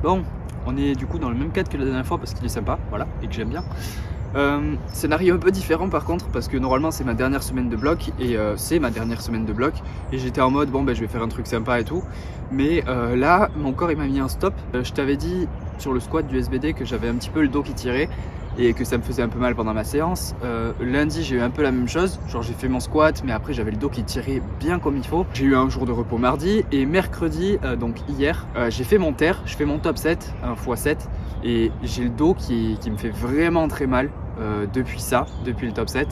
Bon, on est du coup dans le même cadre que la dernière fois parce qu'il est sympa, voilà, et que j'aime bien. Scénario un peu différent par contre parce que normalement c'est ma dernière semaine de bloc et et j'étais en mode bon ben je vais faire un truc sympa et tout, mais là mon corps il m'a mis un stop. Je t'avais dit sur le squat du SBD que j'avais un petit peu le dos qui tirait et que ça me faisait un peu mal pendant ma séance. Lundi j'ai eu un peu la même chose, genre j'ai fait mon squat mais après j'avais le dos qui tirait bien comme il faut. J'ai eu un jour de repos mardi et mercredi, donc hier, j'ai fait mon TER, je fais mon top 7, un x7 et j'ai le dos qui me fait vraiment très mal depuis le top 7.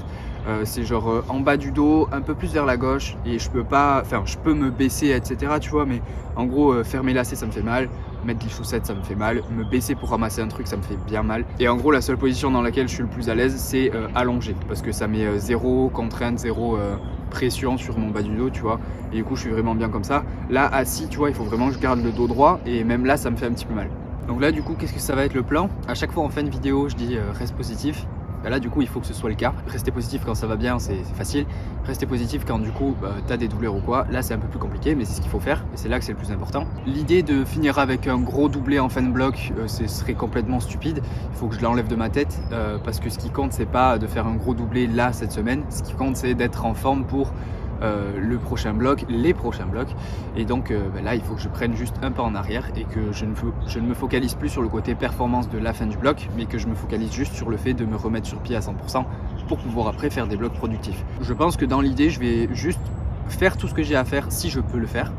C'est genre en bas du dos, un peu plus vers la gauche et je peux me baisser etc tu vois, mais en gros faire mes lacets ça me fait mal, mettre les chaussettes ça me fait mal, me baisser pour ramasser un truc ça me fait bien mal et en gros la seule position dans laquelle je suis le plus à l'aise c'est allongé parce que ça met zéro contrainte, zéro pression sur mon bas du dos tu vois, et du coup je suis vraiment bien comme ça. Là assis tu vois il faut vraiment que je garde le dos droit et même là ça me fait un petit peu mal. Donc là du coup qu'est-ce que ça va être le plan? À chaque fois en fin de vidéo je dis reste positif. Là du coup il faut que ce soit le cas. Rester positif quand ça va bien c'est facile. Rester positif quand du coup t'as des douleurs ou quoi, là c'est un peu plus compliqué mais c'est ce qu'il faut faire et c'est là que c'est le plus important. L'idée de finir avec un gros doublé en fin de bloc ce serait complètement stupide. Il faut que je l'enlève de ma tête parce que ce qui compte c'est pas de faire un gros doublé là cette semaine. Ce qui compte c'est d'être en forme pour le prochain bloc, les prochains blocs, et donc là il faut que je prenne juste un pas en arrière et que je ne me focalise plus sur le côté performance de la fin du bloc mais que je me focalise juste sur le fait de me remettre sur pied à 100% pour pouvoir après faire des blocs productifs. Je pense que dans l'idée je vais juste faire tout ce que j'ai à faire si je peux le faire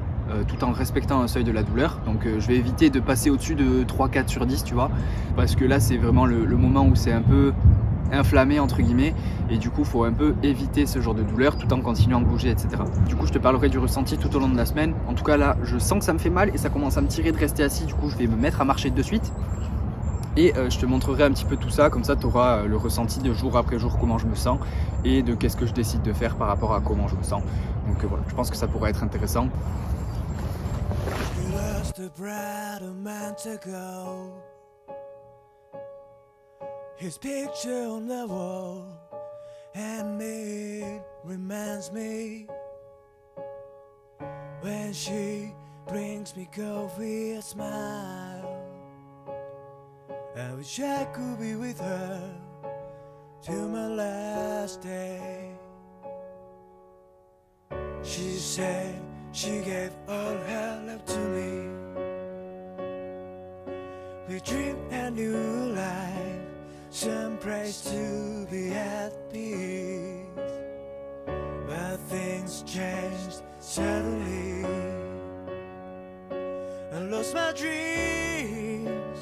tout en respectant un seuil de la douleur, donc je vais éviter de passer au-dessus de 3-4 sur 10 tu vois, parce que là c'est vraiment le moment où c'est un peu inflammé entre guillemets et du coup faut un peu éviter ce genre de douleur tout en continuant de bouger etc. Du coup je te parlerai du ressenti tout au long de la semaine. En tout cas là je sens que ça me fait mal et ça commence à me tirer de rester assis, du coup je vais me mettre à marcher de suite et je te montrerai un petit peu tout ça, comme ça tu auras le ressenti de jour après jour comment je me sens et de qu'est-ce que je décide de faire par rapport à comment je me sens. Donc voilà, je pense que ça pourrait être intéressant. His picture on the wall, and it reminds me when she brings me coffee and smile. I wish I could be with her till my last day. She said she gave all her love to me. We dream a new life. Some praise to be at peace, but things changed suddenly. I lost my dreams.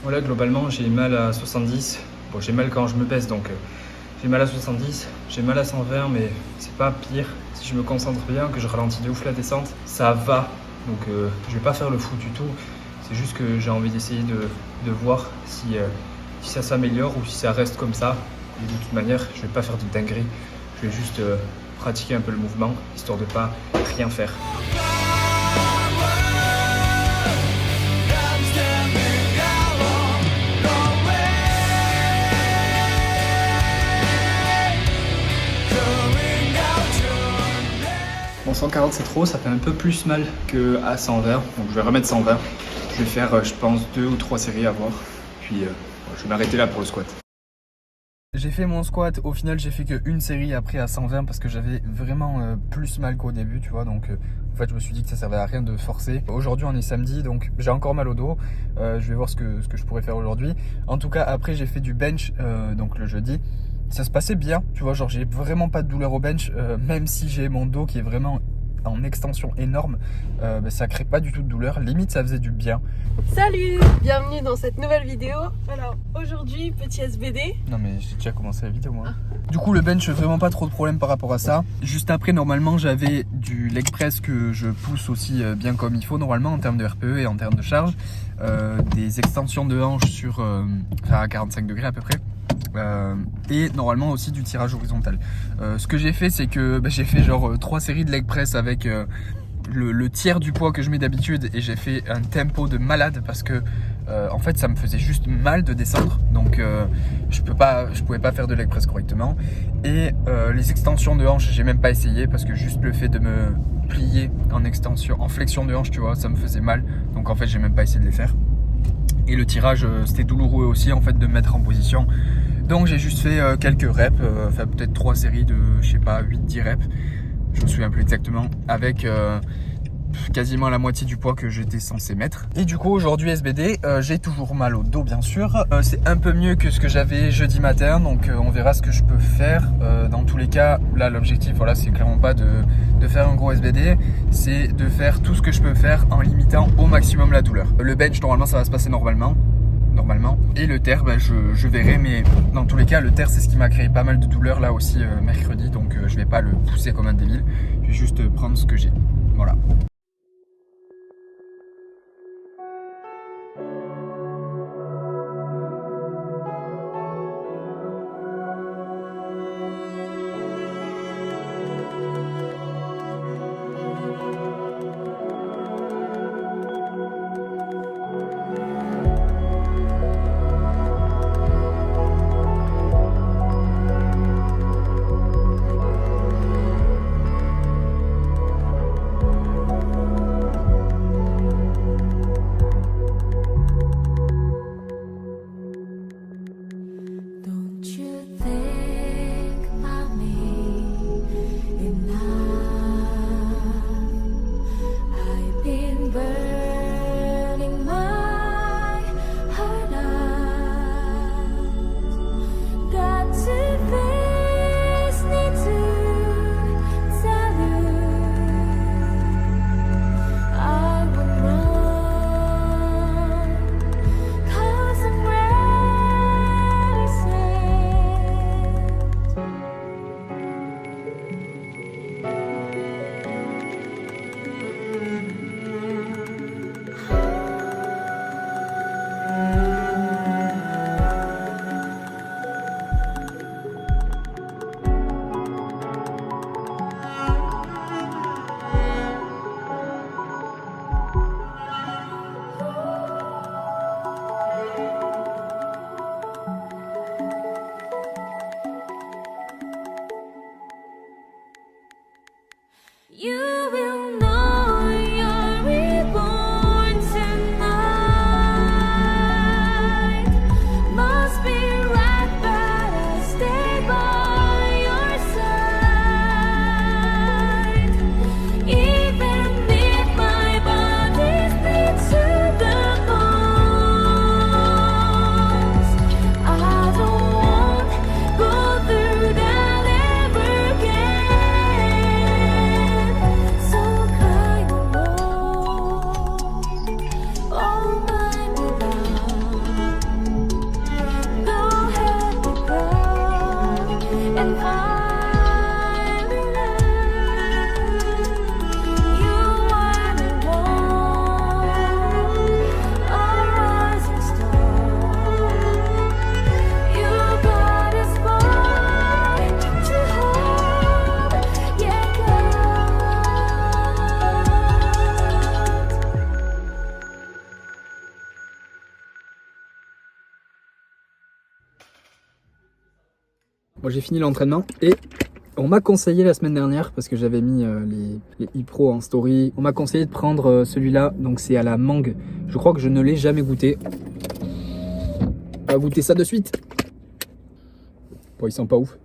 Voilà, globalement j'ai mal à 70. Bon, j'ai mal quand je me baisse, donc j'ai mal à 70. J'ai mal à 120, mais c'est pas pire. Si je me concentre bien, que je ralentis de ouf la descente, ça va. Donc je vais pas faire le fou du tout. C'est juste que j'ai envie d'essayer de voir si ça s'améliore ou si ça reste comme ça. Et de toute manière, je vais pas faire de dinguerie. Je vais juste pratiquer un peu le mouvement, histoire de pas rien faire. Bon, 140 c'est trop, ça fait un peu plus mal qu'à 120. Donc je vais remettre 120. Je vais faire, je pense, 2 ou 3 séries à voir. Puis je vais m'arrêter là pour le squat. J'ai fait mon squat, au final j'ai fait qu'une série après à 120 parce que j'avais vraiment plus mal qu'au début tu vois, donc en fait je me suis dit que ça servait à rien de forcer. Aujourd'hui on est samedi donc j'ai encore mal au dos, je vais voir ce que je pourrais faire aujourd'hui. En tout cas après j'ai fait du bench donc le jeudi, ça se passait bien tu vois, genre j'ai vraiment pas de douleur au bench même si j'ai mon dos qui est vraiment en extension énorme, ça crée pas du tout de douleur, limite ça faisait du bien. Salut, bienvenue dans cette nouvelle vidéo. Alors aujourd'hui petit SBD. Non mais j'ai déjà commencé la vidéo moi. Du coup le bench vraiment pas trop de problème par rapport à ça. Juste après normalement j'avais du leg press que je pousse aussi bien comme il faut normalement en termes de RPE et en termes de charge, des extensions de hanches sur à 45 degrés à peu près. Et normalement aussi du tirage horizontal. Ce que j'ai fait c'est que j'ai fait genre 3 séries de leg press avec le tiers du poids que je mets d'habitude et j'ai fait un tempo de malade parce que En fait, ça me faisait juste mal de descendre, donc je pouvais pas faire de leg press correctement. Et les extensions de hanche, j'ai même pas essayé parce que juste le fait de me plier en flexion de hanche, tu vois, ça me faisait mal. Donc en fait, j'ai même pas essayé de les faire. Et le tirage, c'était douloureux aussi en fait de me mettre en position. Donc j'ai juste fait quelques reps, enfin peut-être 3 séries de, je sais pas, 8-10 reps. Je me souviens plus exactement, avec quasiment la moitié du poids que j'étais censé mettre. Et du coup aujourd'hui SBD, j'ai toujours mal au dos bien sûr. C'est un peu mieux que ce que j'avais jeudi matin, donc on verra ce que je peux faire. Dans tous les cas, là l'objectif, voilà, c'est clairement pas de faire un gros SBD, c'est de faire tout ce que je peux faire en limitant au maximum la douleur. Le bench normalement ça va se passer normalement. Et le terre, je verrai, mais dans tous les cas, le terre c'est ce qui m'a créé pas mal de douleurs là aussi mercredi, donc je vais pas le pousser comme un débile, je vais juste prendre ce que j'ai. Voilà. You will know you're reborn tonight. Must be right, but I'll stay by your side. Even if my body's beat to the bones, I don't want go through that ever again. So cry alone, oh my beloved. Go ahead and cry and find love. You are the one, a rising star. You got a spark to hold, yeah, God. Bon, j'ai fini l'entraînement et on m'a conseillé la semaine dernière, parce que j'avais mis les e-pro en story, on m'a conseillé de prendre celui-là, donc c'est à la mangue. Je crois que je ne l'ai jamais goûté. On va goûter ça de suite. Bon, il sent pas ouf.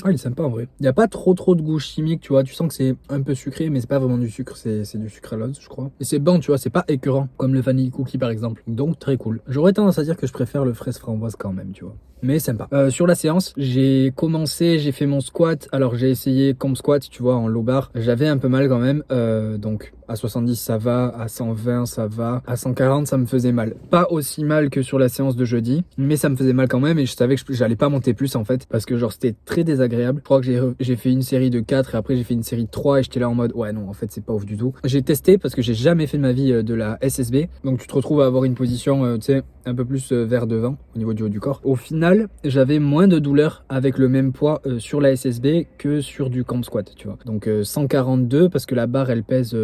Ah, il est sympa en vrai. Il n'y a pas trop de goût chimique, tu vois. Tu sens que c'est un peu sucré, mais c'est pas vraiment du sucre, c'est du sucralose, je crois. Et c'est bon, tu vois, c'est pas écœurant, comme le vanille cookie par exemple. Donc très cool. J'aurais tendance à dire que je préfère le fraise framboise quand même, tu vois. Mais sympa. Sur la séance, j'ai fait mon squat. Alors j'ai essayé comp squat, tu vois, en low bar. J'avais un peu mal quand même. Donc à 70 ça va, à 120 ça va, à 140 ça me faisait mal. Pas aussi mal que sur la séance de jeudi, mais ça me faisait mal quand même et je savais que j'allais pas monter plus en fait, parce que genre c'était très désagréable. Je crois que j'ai fait une série de 4 et après j'ai fait une série de 3 et j'étais là en mode ouais non en fait c'est pas ouf du tout. J'ai testé parce que j'ai jamais fait de ma vie de la SSB, donc tu te retrouves à avoir une position tu sais un peu plus vers devant au niveau du haut du corps. Au final j'avais moins de douleur avec le même poids sur la SSB que sur du camp squat, tu vois. Donc 142 parce que la barre elle pèse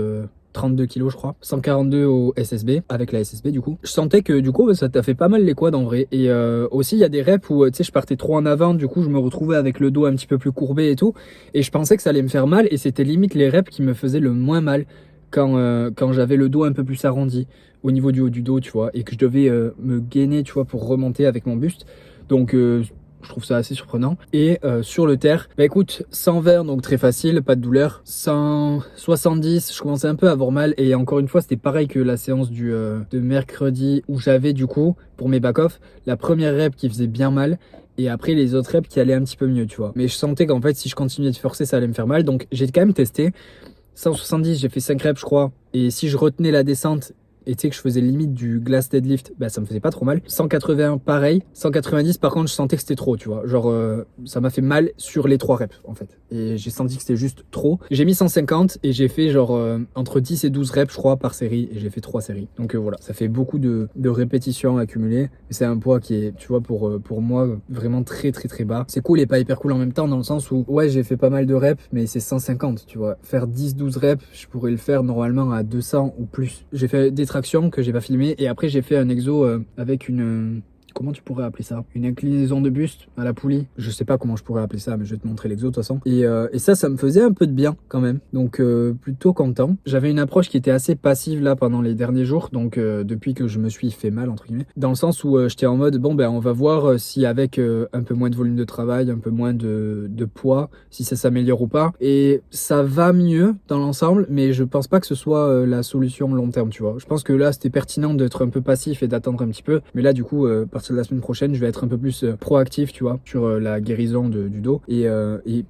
132 kg je crois, 142 au SSB, avec la SSB du coup. Je sentais que du coup ça t'a fait pas mal les quads en vrai. Et aussi il y a des reps où tu sais je partais trop en avant, du coup je me retrouvais avec le dos un petit peu plus courbé et tout. Et je pensais que ça allait me faire mal et c'était limite les reps qui me faisaient le moins mal quand j'avais le dos un peu plus arrondi au niveau du haut du dos, tu vois. Et que je devais me gainer, tu vois, pour remonter avec mon buste. Donc je trouve ça assez surprenant. Et sur le terre, bah écoute, 120, donc très facile, pas de douleur. 170, je commençais un peu à avoir mal. Et encore une fois, c'était pareil que la séance de mercredi où j'avais du coup, pour mes back-off, la première rep qui faisait bien mal. Et après les autres reps qui allaient un petit peu mieux, tu vois. Mais je sentais qu'en fait, si je continuais de forcer, ça allait me faire mal. Donc j'ai quand même testé. 170, j'ai fait 5 reps, je crois. Et si je retenais la descente, et tu sais que je faisais limite du glass deadlift, bah ça me faisait pas trop mal. 180 pareil, 190 par contre je sentais que c'était trop, tu vois. Genre ça m'a fait mal sur les 3 reps en fait. Et j'ai senti que c'était juste trop. J'ai mis 150 et j'ai fait genre entre 10 et 12 reps je crois par série et j'ai fait 3 séries. Donc voilà, ça fait beaucoup de répétitions accumulées. Et c'est un poids qui est, tu vois, pour moi vraiment très très très bas. C'est cool et pas hyper cool en même temps dans le sens où ouais j'ai fait pas mal de reps mais c'est 150, tu vois. Faire 10-12 reps, je pourrais le faire normalement à 200 ou plus. J'ai fait des tractions que j'ai pas filmé et après j'ai fait un exo avec une comment tu pourrais appeler ça, une inclinaison de buste à la poulie, je sais pas comment je pourrais appeler ça mais je vais te montrer l'exo de toute façon. Et ça me faisait un peu de bien quand même, donc plutôt content. J'avais une approche qui était assez passive là pendant les derniers jours, donc depuis que je me suis fait mal entre guillemets, dans le sens où j'étais en mode bon ben on va voir si avec un peu moins de volume de travail, un peu moins de poids, si ça s'améliore ou pas. Et ça va mieux dans l'ensemble, mais je pense pas que ce soit la solution long terme, tu vois. Je pense que là c'était pertinent d'être un peu passif et d'attendre un petit peu, mais là du coup à partir de la semaine prochaine je vais être un peu plus proactif, tu vois, sur la guérison du dos et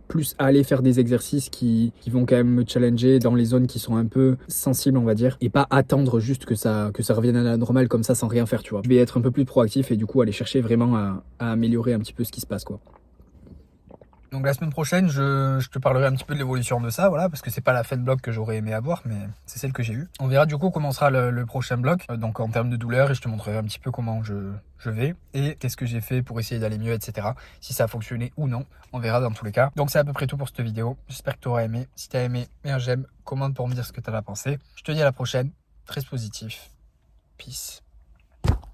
plus aller faire des exercices qui vont quand même me challenger dans les zones qui sont un peu sensibles on va dire, et pas attendre juste que ça revienne à la normale comme ça sans rien faire, tu vois. Je vais être un peu plus proactif et du coup aller chercher vraiment à améliorer un petit peu ce qui se passe quoi. Donc la semaine prochaine, je te parlerai un petit peu de l'évolution de ça, voilà, parce que c'est pas la fin de bloc que j'aurais aimé avoir, mais c'est celle que j'ai eue. On verra du coup comment sera le prochain bloc, donc en termes de douleur, et je te montrerai un petit peu comment je vais, et qu'est-ce que j'ai fait pour essayer d'aller mieux, etc. Si ça a fonctionné ou non, on verra dans tous les cas. Donc c'est à peu près tout pour cette vidéo, j'espère que tu auras aimé. Si tu as aimé, mets un j'aime, commente pour me dire ce que tu en as pensé. Je te dis à la prochaine, très positif, peace.